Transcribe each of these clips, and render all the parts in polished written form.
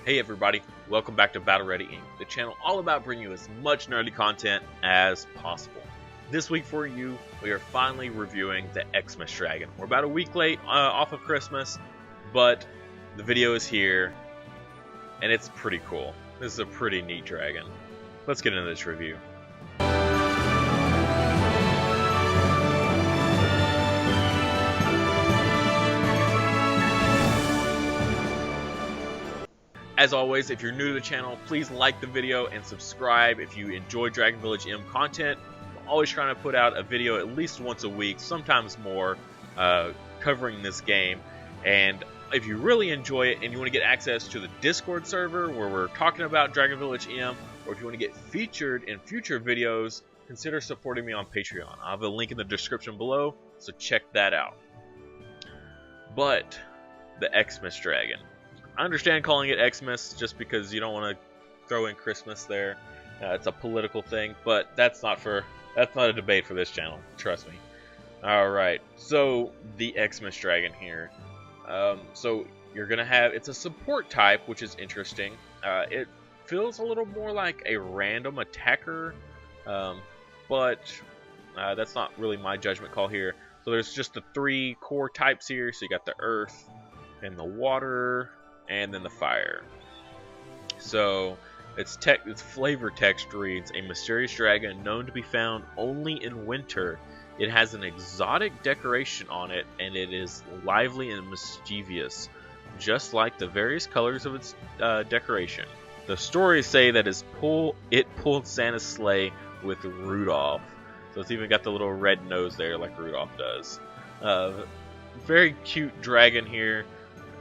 Hey everybody, welcome back to Battle Ready Inc., the channel all about bringing you as much nerdy content as possible. This week for you, we are finally reviewing the Xmas Dragon. We're about a week late off of Christmas, but the video is here, and it's pretty cool. This is a pretty neat dragon. Let's get into this review. As always, if you're new to the channel, please like the video and subscribe if you enjoy Dragon Village M content. I'm always trying to put out a video at least once a week, sometimes more, covering this game. And if you really enjoy it and you want to get access to the Discord server where we're talking about Dragon Village M, or if you want to get featured in future videos, consider supporting me on Patreon. I'll have a link in the description below, so check that out. But the Xmas Dragon. I understand calling it Xmas just because you don't want to throw in Christmas there. It's a political thing, but that's not a debate for this channel. Trust me. All right, so the Xmas Dragon here. So you're gonna have it's a support type, which is interesting. It feels a little more like a random attacker, but that's not really my judgment call here. So there's just the three core types here. So you got the earth and the water, and then the fire. So its flavor text reads, a mysterious dragon known to be found only in winter. It has an exotic decoration on it, and it is lively and mischievous, just like the various colors of its decoration. The stories say that it pulled Santa's sleigh with Rudolph. So it's even got the little red nose there like Rudolph does. Very cute dragon here.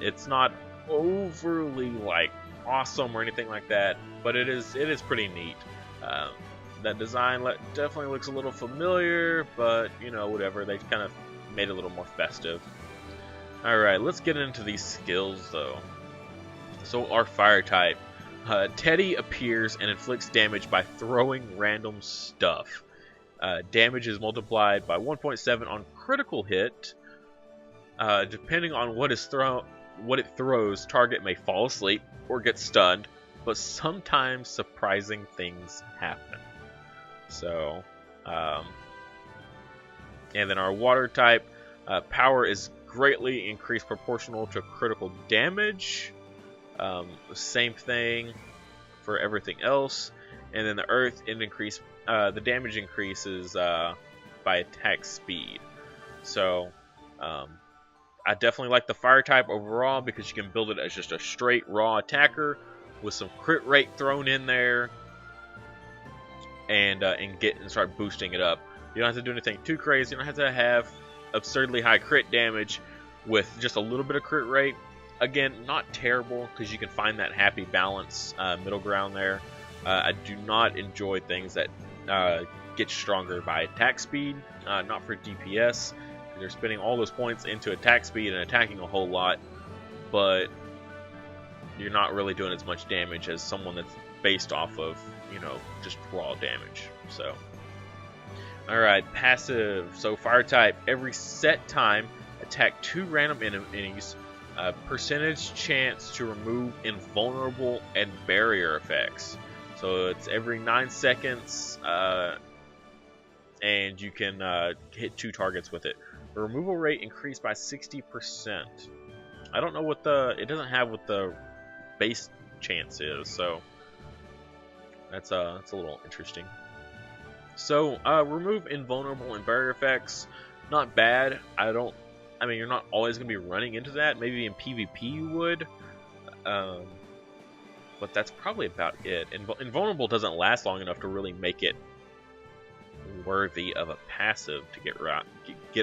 It's not overly like awesome or anything like that, but it is pretty neat. That design definitely looks a little familiar, but you know, whatever, they kind of made it a little more festive. Alright, let's get into these skills though. So our fire type, Teddy appears and inflicts damage by throwing random stuff. Damage is multiplied by 1.7 on critical hit. Depending on what it throws, target may fall asleep or get stunned, but sometimes surprising things happen. So, and then our water type, power is greatly increased proportional to critical damage. Same thing for everything else. And then the earth, the damage increases by attack speed. So, I definitely like the fire type overall because you can build it as just a straight raw attacker with some crit rate thrown in there, and start boosting it up. You don't have to do anything too crazy. You don't have to have absurdly high crit damage with just a little bit of crit rate. Again, not terrible because you can find that happy balance middle ground there. I do not enjoy things that get stronger by attack speed, not for DPS. They're spending all those points into attack speed and attacking a whole lot, but you're not really doing as much damage as someone that's based off of, you know, just raw damage. So, alright, passive. So fire type, every set time, attack 2 random enemies, percentage chance to remove invulnerable and barrier effects. So it's every 9 seconds, and you can hit 2 targets with it. The removal rate increased by 60%. I don't know what it doesn't have what the base chance is, so that's a little interesting. So remove invulnerable and barrier effects, not bad. I mean, you're not always gonna be running into that. Maybe in PvP you would, but that's probably about it. Invulnerable doesn't last long enough to really make it worthy of a passive to get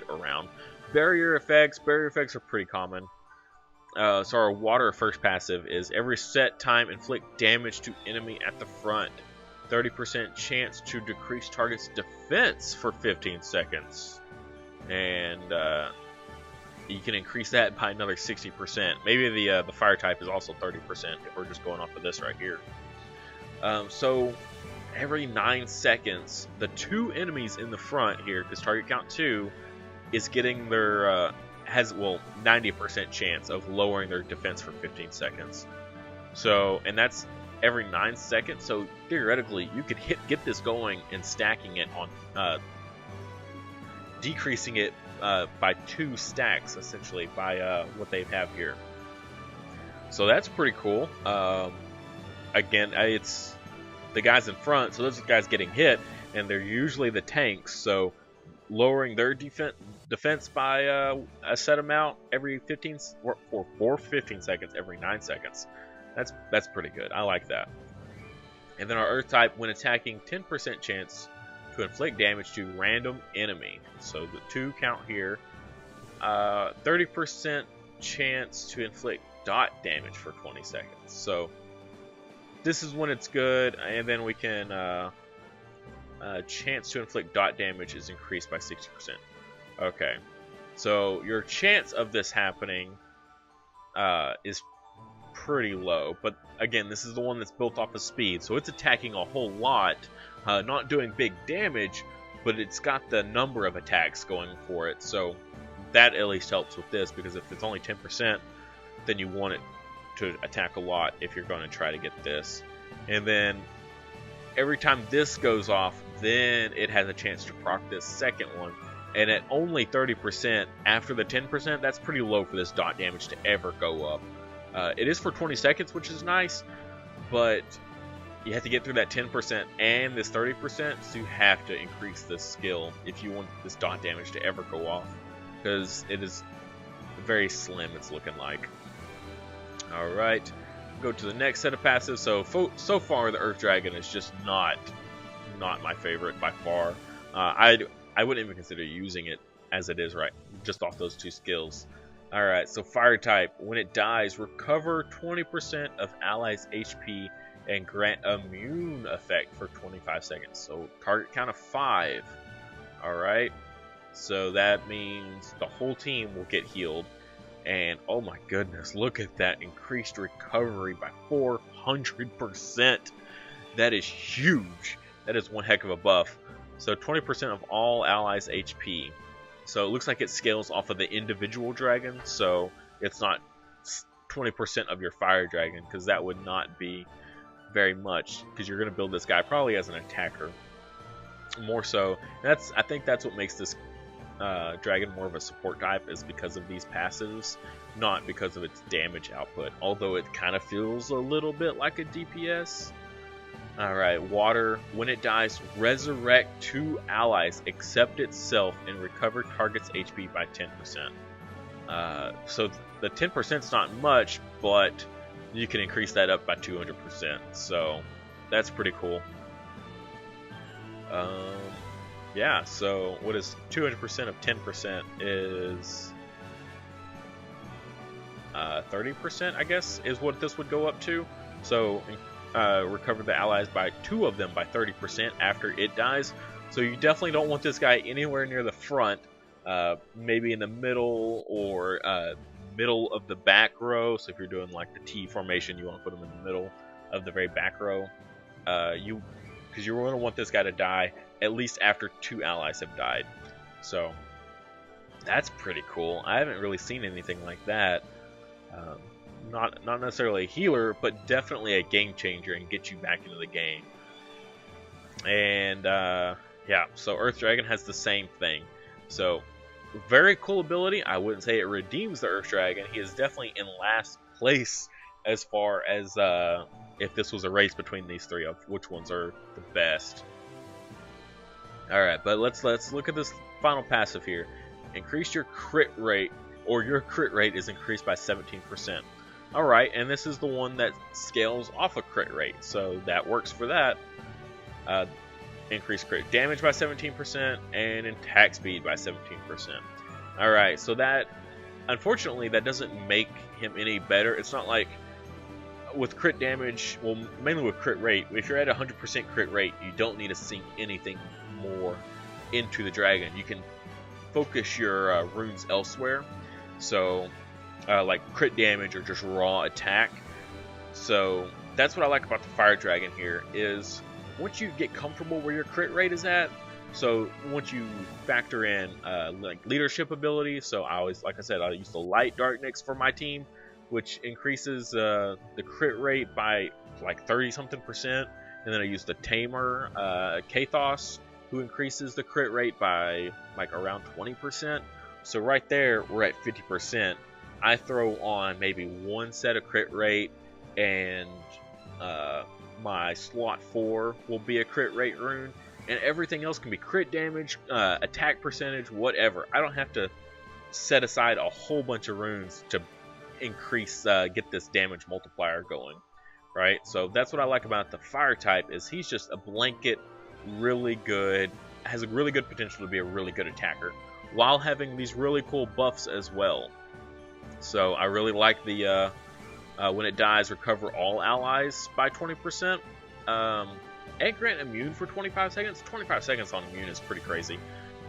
around. Barrier effects are pretty common. So our water first passive is every set time inflict damage to enemy at the front. 30% chance to decrease target's defense for 15 seconds. And you can increase that by another 60%. Maybe the fire type is also 30% if we're just going off of this right here. So every 9 seconds, the 2 enemies in the front here, because target count 2, is getting their 90% chance of lowering their defense for 15 seconds. So, and that's every 9 seconds. So theoretically, you could get this going and stacking it on, decreasing it by 2 stacks essentially by what they have here. So that's pretty cool. Again, it's the guys in front, so those guys getting hit, and they're usually the tanks. So lowering their defense by a set amount every 15 or 15 seconds every 9 seconds. That's pretty good. I like that. And then our Earth type, when attacking, 10% chance to inflict damage to random enemy. So the 2 count here. 30% chance to inflict dot damage for 20 seconds. So this is when it's good, and then we can chance to inflict dot damage is increased by 60%. Okay, so your chance of this happening is pretty low, but again, this is the one that's built off of speed, so it's attacking a whole lot, not doing big damage, but it's got the number of attacks going for it, so that at least helps with this, because if it's only 10%, then you want it to attack a lot if you're going to try to get this. And then every time this goes off, then it has a chance to proc this second one, and at only 30% after the 10%, that's pretty low for this dot damage to ever go up. It is for 20 seconds, which is nice, but you have to get through that 10% and this 30%, so you have to increase this skill if you want this dot damage to ever go off, because it is very slim, it's looking like. Alright, go to the next set of passives. So far the Earth Dragon is just not my favorite by far. I wouldn't even consider using it as it is right, just off those 2 skills. Alright, so Fire type, when it dies, recover 20% of allies' HP and grant immune effect for 25 seconds. So target count of 5. Alright, so that means the whole team will get healed. And oh my goodness, look at that increased recovery by 400%. That is huge. That is one heck of a buff. So 20% of all allies' HP. So it looks like it scales off of the individual dragon. So it's not 20% of your fire dragon, because that would not be very much, because you're going to build this guy probably as an attacker. More so, I think that's what makes this dragon more of a support type, is because of these passives, not because of its damage output, although it kind of feels a little bit like a DPS. Alright, water, when it dies, resurrect 2 allies except itself and recover target's HP by 10%. So the 10% is not much, but you can increase that up by 200%, so that's pretty cool. Yeah, so what is 200% of 10% is 30%, I guess, is what this would go up to. So recover the allies by 2 of them by 30% after it dies. So you definitely don't want this guy anywhere near the front, maybe in the middle or middle of the back row. So if you're doing like the T formation, you want to put him in the middle of the very back row. Because you're going to want this guy to die at least after 2 allies have died. So that's pretty cool. I haven't really seen anything like that. Not necessarily a healer, but definitely a game changer and get you back into the game. And yeah, so Earth Dragon has the same thing. So very cool ability. I wouldn't say it redeems the Earth Dragon. He is definitely in last place as far as if this was a race between these 3 of which ones are the best. Alright, but let's look at this final passive here. Increase your crit rate, or your crit rate is increased by 17%. Alright, and this is the one that scales off a crit rate, so that works for that. Increase crit damage by 17% and attack speed by 17%. Alright, so that, unfortunately, that doesn't make him any better. It's not like with crit damage, well, mainly with crit rate, if you're at 100% crit rate, you don't need to sink anything more into the dragon. You can focus your runes elsewhere, so like crit damage or just raw attack. So that's what I like about the fire dragon here, is once you get comfortable where your crit rate is at, so once you factor in like leadership ability, so I always, like I said, I use the light dark Nyx for my team, which increases the crit rate by like 30-something%. And then I use the Tamer, Kathos, who increases the crit rate by like around 20%. So right there, we're at 50%. I throw on maybe one set of crit rate, and my slot 4 will be a crit rate rune, and everything else can be crit damage, attack percentage, whatever. I don't have to set aside a whole bunch of runes to increase, get this damage multiplier going, right? So that's what I like about the fire type, is he's just a blanket, really good, has a really good potential to be a really good attacker, while having these really cool buffs as well. So I really like the when it dies, recover all allies by 20%. Egg grant immune for 25 seconds. 25 seconds on immune is pretty crazy.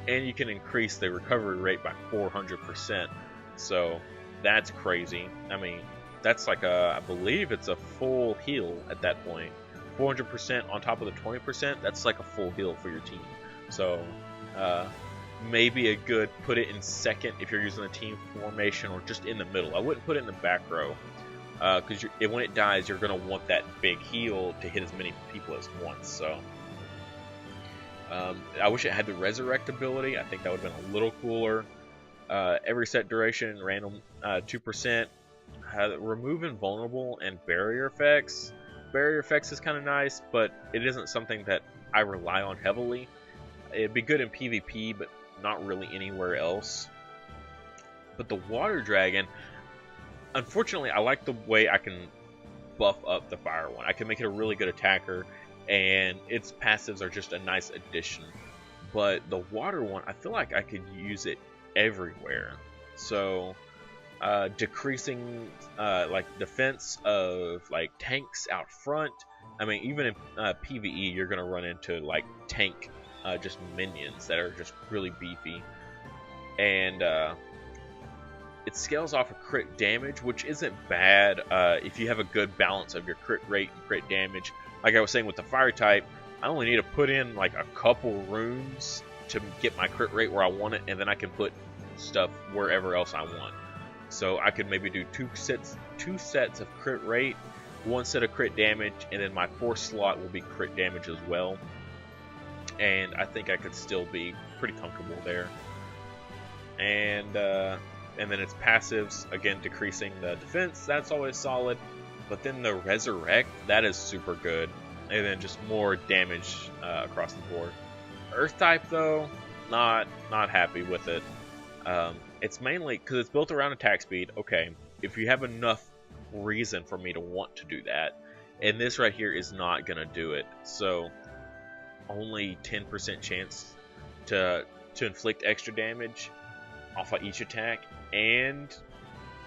And you can increase the recovery rate by 400%. So that's crazy. I mean, that's like I believe it's a full heal at that point. 400% on top of the 20%, that's like a full heal for your team. So maybe a good put it in second if you're using a team formation, or just in the middle. I wouldn't put it in the back row, because when it dies, you're going to want that big heal to hit as many people as once. So I wish it had the resurrect ability. I think that would have been a little cooler. Every set duration, random 2%. Remove invulnerable and barrier effects. Barrier effects is kind of nice, but it isn't something that I rely on heavily. It'd be good in PvP, but not really anywhere else. But the water dragon, unfortunately, I like the way I can buff up the fire one. I can make it a really good attacker, and its passives are just a nice addition. But the water one, I feel like I could use it everywhere. So decreasing like defense of like tanks out front. I mean, even in PvE, you're gonna run into like tank just minions that are just really beefy, and it scales off of crit damage, which isn't bad if you have a good balance of your crit rate and crit damage. Like I was saying with the fire type, I only need to put in like a couple runes to get my crit rate where I want it, and then I can put stuff wherever else I want. So I could maybe do two sets of crit rate, one set of crit damage, and then my fourth slot will be crit damage as well. And I think I could still be pretty comfortable there. And then its passives, again, decreasing the defense, that's always solid. But then the resurrect, that is super good. And then just more damage across the board. Earth type though, not happy with it. It's mainly because it's built around attack speed. Okay, if you have enough reason for me to want to do that, and this right here is not gonna do it. So only 10% chance to inflict extra damage off of each attack, and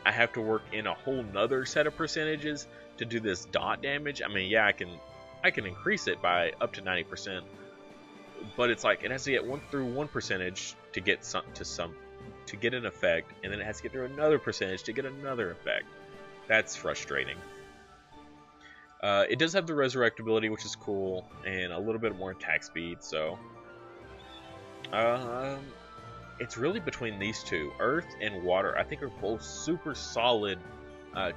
I have to work in a whole nother set of percentages to do this dot damage. I mean, yeah, I can increase it by up to 90%, but it's like it has to get through one percentage to get to get an effect, and then it has to get through another percentage to get another effect. That's frustrating. It does have the resurrect ability, which is cool, and a little bit more attack speed. So it's really between these two, Earth and Water. I think are both super solid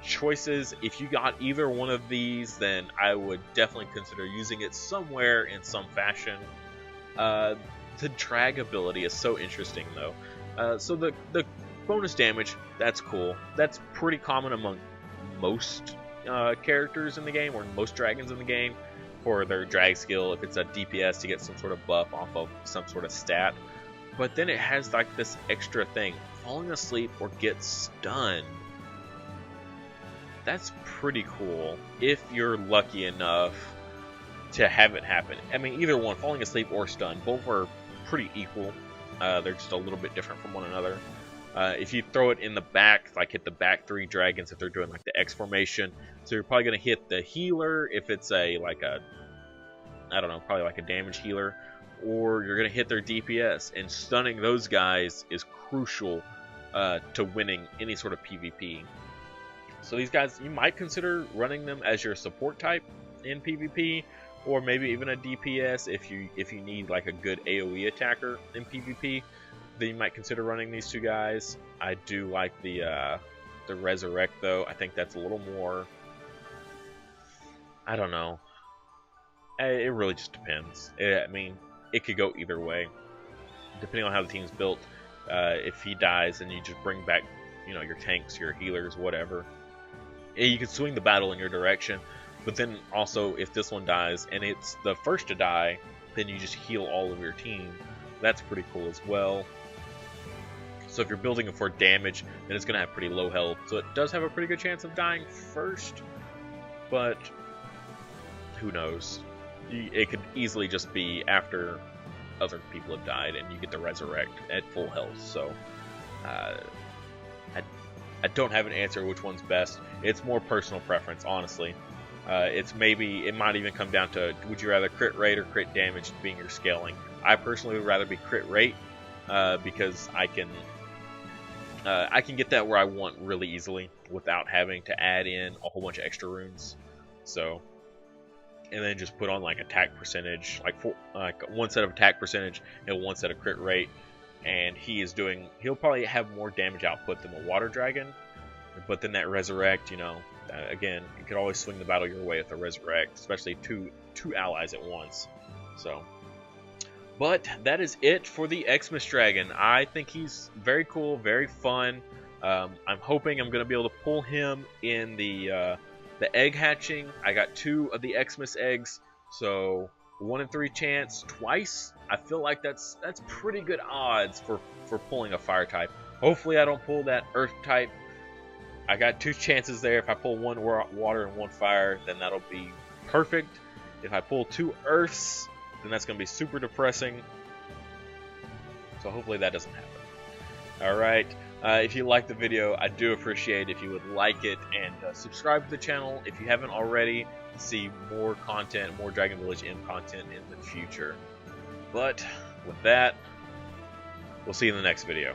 choices. If you got either one of these, then I would definitely consider using it somewhere in some fashion. The drag ability is so interesting though. So the bonus damage, that's cool. That's pretty common among most characters in the game, or most dragons in the game, for their drag skill. If it's a DPS, to get some sort of buff off of some sort of stat. But then it has like this extra thing, falling asleep or get stunned. That's pretty cool if you're lucky enough to have it happen. I mean, either one, falling asleep or stunned, both are pretty equal. They're just a little bit different from one another. If you throw it in the back, like hit the back three dragons if they're doing like the X formation, so you're probably going to hit the healer if it's I don't know, probably like a damage healer, or you're going to hit their DPS, and stunning those guys is crucial to winning any sort of PvP. So these guys, you might consider running them as your support type in PvP, or maybe even a DPS if you need like a good AoE attacker in PvP. Then you might consider running these two guys. I do like the the Resurrect, though. I think that's a little more... I don't know. It really just depends. I mean, it could go either way. Depending on how the team's built, if he dies, then you just bring back, you know, your tanks, your healers, whatever. You can swing the battle in your direction, but then also, if this one dies, and it's the first to die, then you just heal all of your team. That's pretty cool as well. So if you're building it for damage, then it's going to have pretty low health. So it does have a pretty good chance of dying first, but who knows? It could easily just be after other people have died, and you get to Resurrect at full health. So I don't have an answer which one's best. It's more personal preference, honestly. It might even come down to, would you rather crit rate or crit damage being your scaling? I personally would rather be crit rate because I can get that where I want really easily without having to add in a whole bunch of extra runes. So, and then just put on like attack percentage, like one set of attack percentage and one set of crit rate. And he'll probably have more damage output than the Water Dragon. But then that Resurrect, you know, again, you could always swing the battle your way with the Resurrect, especially two allies at once. So, but that is it for the Xmas Dragon. I think he's very cool, very fun. I'm hoping I'm going to be able to pull him in the egg hatching. I got 2 of the Xmas eggs, so 1 in 3 chance twice. I feel like that's pretty good odds for pulling a fire type. Hopefully I don't pull that earth type. I got 2 chances there. If I pull 1 water and 1 fire, then that'll be perfect. If I pull 2 earths, then that's going to be super depressing. So hopefully that doesn't happen. Alright, if you liked the video, I do appreciate if you would like it, and subscribe to the channel if you haven't already to see more content, more Dragon Village M content in the future. But with that, we'll see you in the next video.